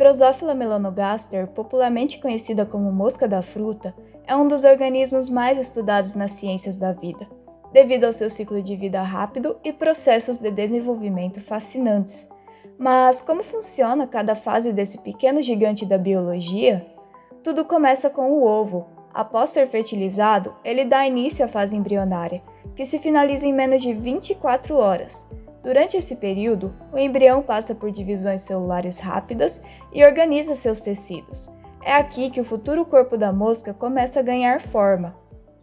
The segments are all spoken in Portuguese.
Drosophila melanogaster, popularmente conhecida como mosca da fruta, é um dos organismos mais estudados nas ciências da vida, devido ao seu ciclo de vida rápido e processos de desenvolvimento fascinantes. Mas como funciona cada fase desse pequeno gigante da biologia? Tudo começa com o ovo. Após ser fertilizado, ele dá início à fase embrionária, que se finaliza em menos de 24 horas. Durante esse período, o embrião passa por divisões celulares rápidas e organiza seus tecidos. É aqui que o futuro corpo da mosca começa a ganhar forma.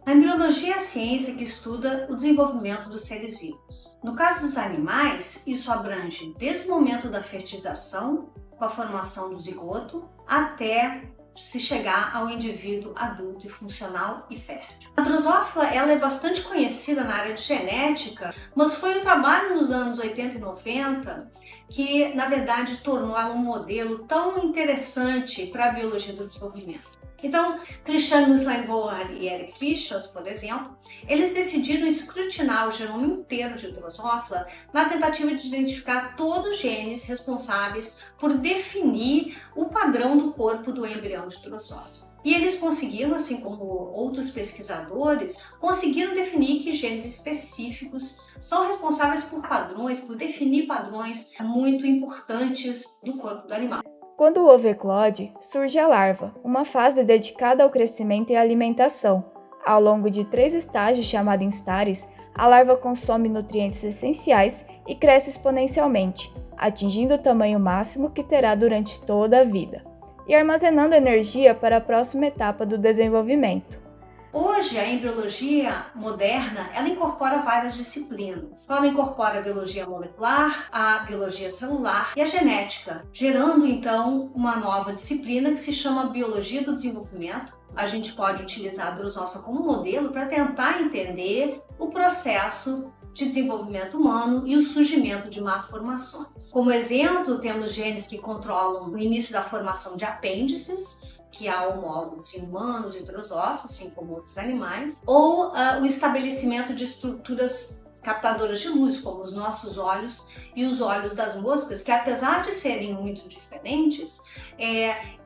A embriologia é a ciência que estuda o desenvolvimento dos seres vivos. No caso dos animais, isso abrange desde o momento da fertilização, com a formação do zigoto, até se chegar ao indivíduo adulto e funcional e fértil. A Drosophila ela é bastante conhecida na área de genética, mas foi o trabalho nos anos 80 e 90 que, na verdade, tornou ela um modelo tão interessante para a biologia do desenvolvimento. Então, Christian Nusslein-Volhard e Eric Fischers, por exemplo, eles decidiram escrutinar o genoma inteiro de Drosophila na tentativa de identificar todos os genes responsáveis por definir o padrão do corpo do embrião de Drosophila. E eles conseguiram, assim como outros pesquisadores, conseguiram definir que genes específicos são responsáveis por padrões, por definir padrões muito importantes do corpo do animal. Quando o ovo eclode, surge a larva, uma fase dedicada ao crescimento e à alimentação. Ao longo de 3 estágios chamados instares, a larva consome nutrientes essenciais e cresce exponencialmente, atingindo o tamanho máximo que terá durante toda a vida, e armazenando energia para a próxima etapa do desenvolvimento. Hoje, a embriologia moderna, ela incorpora várias disciplinas. Ela incorpora a biologia molecular, a biologia celular e a genética, gerando, então, uma nova disciplina que se chama biologia do desenvolvimento. A gente pode utilizar a Drosophila como modelo para tentar entender o processo de desenvolvimento humano e o surgimento de malformações. Como exemplo, temos genes que controlam o início da formação de apêndices, que há homólogos em humanos e drosófilos, assim como outros animais, ou o estabelecimento de estruturas captadoras de luz, como os nossos olhos e os olhos das moscas, que apesar de serem muito diferentes,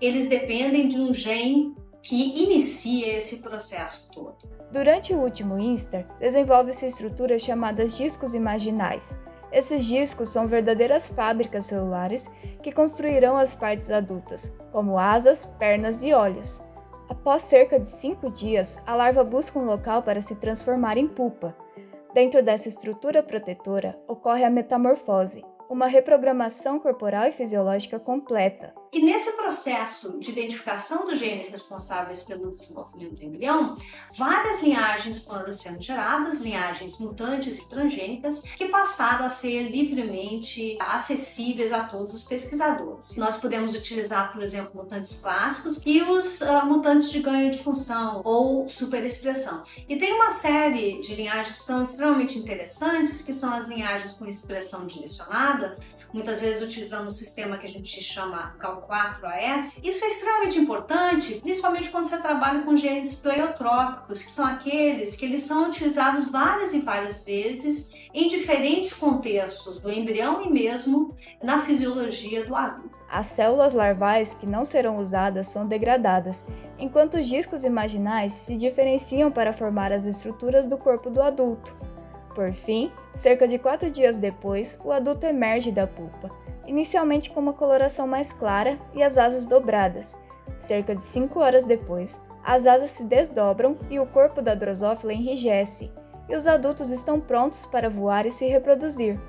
eles dependem de um gene que inicia esse processo todo. Durante o último instar, desenvolve-se estruturas chamadas discos imaginais. Esses discos são verdadeiras fábricas celulares que construirão as partes adultas, como asas, pernas e olhos. Após cerca de 5 dias, a larva busca um local para se transformar em pupa. Dentro dessa estrutura protetora ocorre a metamorfose, uma reprogramação corporal e fisiológica completa. E nesse processo de identificação dos genes responsáveis pelo desenvolvimento do embrião, várias linhagens foram sendo geradas, linhagens mutantes e transgênicas, que passaram a ser livremente acessíveis a todos os pesquisadores. Nós podemos utilizar, por exemplo, mutantes clássicos e os mutantes de ganho de função ou superexpressão. E tem uma série de linhagens que são extremamente interessantes, que são as linhagens com expressão direcionada, muitas vezes utilizando um sistema que a gente chama Cal4AS. Isso é extremamente importante, principalmente quando você trabalha com genes pleiotrópicos, que são aqueles que eles são utilizados várias e várias vezes em diferentes contextos do embrião e mesmo na fisiologia do adulto. As células larvais que não serão usadas são degradadas, enquanto os discos imaginais se diferenciam para formar as estruturas do corpo do adulto. Por fim, cerca de 4 dias depois, o adulto emerge da pupa, inicialmente com uma coloração mais clara e as asas dobradas. Cerca de 5 horas depois, as asas se desdobram e o corpo da Drosophila enrijece, e os adultos estão prontos para voar e se reproduzir.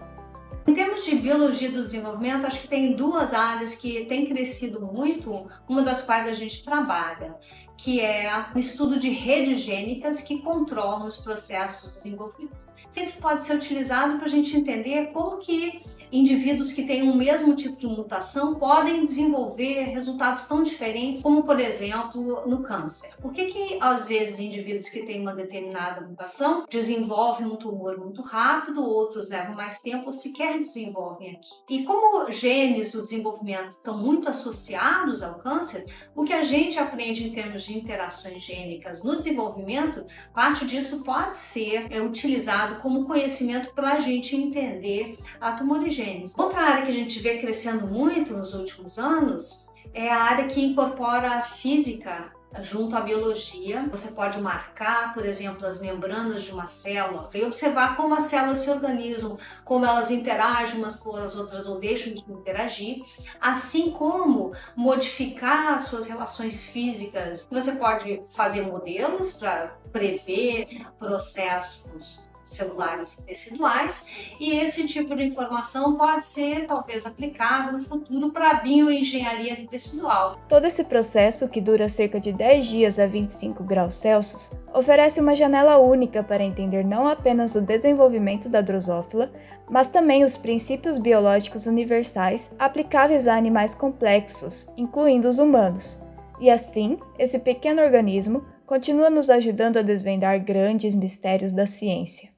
Em termos de biologia do desenvolvimento, acho que tem 2 áreas que têm crescido muito, uma das quais a gente trabalha, que é o estudo de redes gênicas que controlam os processos de desenvolvimento. Isso pode ser utilizado para a gente entender como que indivíduos que têm o mesmo tipo de mutação podem desenvolver resultados tão diferentes, como por exemplo no câncer. Por que às vezes indivíduos que têm uma determinada mutação desenvolvem um tumor muito rápido, outros levam mais tempo ou sequer desenvolvem aqui? E como genes do desenvolvimento estão muito associados ao câncer, o que a gente aprende em termos de interações gênicas no desenvolvimento, parte disso pode ser utilizado como conhecimento para a gente entender a tumorigênese. Outra área que a gente vê crescendo muito nos últimos anos É a área que incorpora a física junto à biologia. Você pode marcar, por exemplo, as membranas de uma célula e observar como as células se organizam, como elas interagem umas com as outras ou deixam de interagir, assim como modificar as suas relações físicas. Você pode fazer modelos para prever processos celulares e teciduais, e esse tipo de informação pode ser talvez aplicado no futuro para a bioengenharia tecidual. Todo esse processo, que dura cerca de 10 dias a 25 graus Celsius, oferece uma janela única para entender não apenas o desenvolvimento da drosófila, mas também os princípios biológicos universais aplicáveis a animais complexos, incluindo os humanos. E assim, esse pequeno organismo continua nos ajudando a desvendar grandes mistérios da ciência.